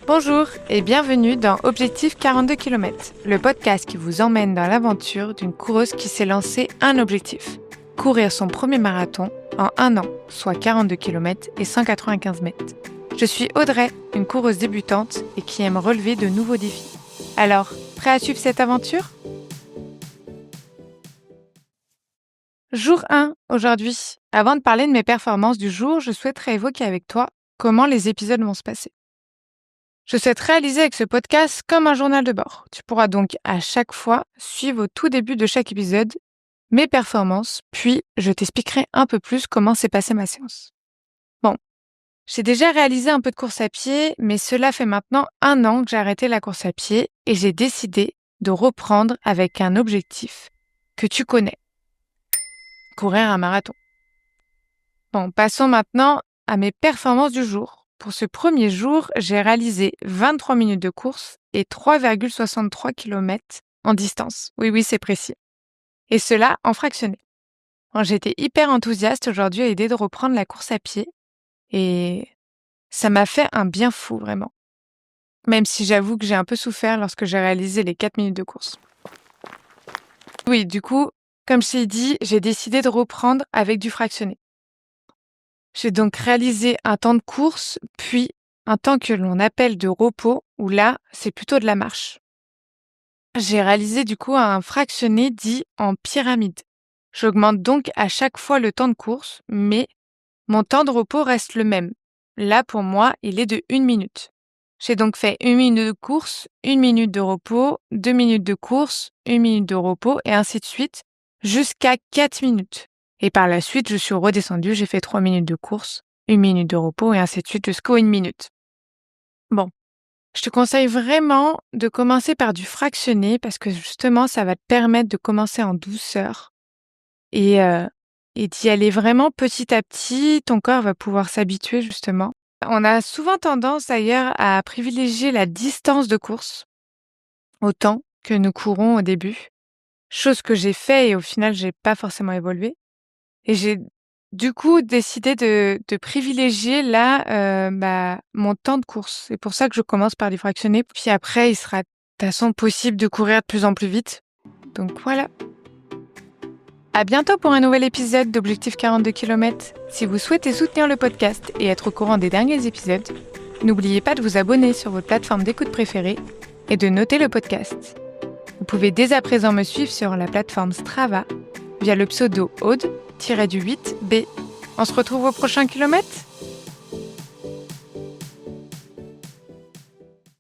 Bonjour et bienvenue dans Objectif 42 km, le podcast qui vous emmène dans l'aventure d'une coureuse qui s'est lancée un objectif, courir son premier marathon en 1 an, soit 42 km et 195 mètres. Je suis Audrey, une coureuse débutante et qui aime relever de nouveaux défis. Alors, prêt à suivre cette aventure ? Jour 1, aujourd'hui. Avant de parler de mes performances du jour, je souhaiterais évoquer avec toi comment les épisodes vont se passer. Je souhaite réaliser avec ce podcast comme un journal de bord. Tu pourras donc à chaque fois suivre au tout début de chaque épisode mes performances, puis je t'expliquerai un peu plus comment s'est passée ma séance. Bon, j'ai déjà réalisé un peu de course à pied, mais cela fait maintenant 1 an que j'ai arrêté la course à pied et j'ai décidé de reprendre avec un objectif que tu connais, courir un marathon. Bon, passons maintenant à mes performances du jour. Pour ce premier jour, j'ai réalisé 23 minutes de course et 3,63 km en distance. Oui, c'est précis. Et cela en fractionné. Bon, j'étais hyper enthousiaste aujourd'hui à l'idée de reprendre la course à pied et ça m'a fait un bien fou, vraiment. Même si j'avoue que j'ai un peu souffert lorsque j'ai réalisé les 4 minutes de course. Oui, du coup, comme je t'ai dit, j'ai décidé de reprendre avec du fractionné. J'ai donc réalisé un temps de course, puis un temps que l'on appelle de repos, où là, c'est plutôt de la marche. J'ai réalisé du coup un fractionné dit en pyramide. J'augmente donc à chaque fois le temps de course, mais mon temps de repos reste le même. Là, pour moi, il est de 1 minute. J'ai donc fait 1 minute de course, 1 minute de repos, 2 minutes de course, 1 minute de repos, et ainsi de suite, jusqu'à 4 minutes. Et par la suite, je suis redescendue, j'ai fait 3 minutes de course, 1 minute de repos, et ainsi de suite jusqu'aux 1 minute. Bon, je te conseille vraiment de commencer par du fractionné parce que justement, ça va te permettre de commencer en douceur et d'y aller vraiment petit à petit. Ton corps va pouvoir s'habituer justement. On a souvent tendance d'ailleurs à privilégier la distance de course au temps que nous courons au début, chose que j'ai fait et au final, j'ai pas forcément évolué. Et j'ai du coup décidé de privilégier là, mon temps de course. C'est pour ça que je commence par du fractionné. Puis après, il sera de toute façon possible de courir de plus en plus vite. Donc voilà. À bientôt pour un nouvel épisode d'Objectif 42 km. Si vous souhaitez soutenir le podcast et être au courant des derniers épisodes, n'oubliez pas de vous abonner sur votre plateforme d'écoute préférée et de noter le podcast. Vous pouvez dès à présent me suivre sur la plateforme Strava via le pseudo Aude-8B. On se retrouve au prochain kilomètre ?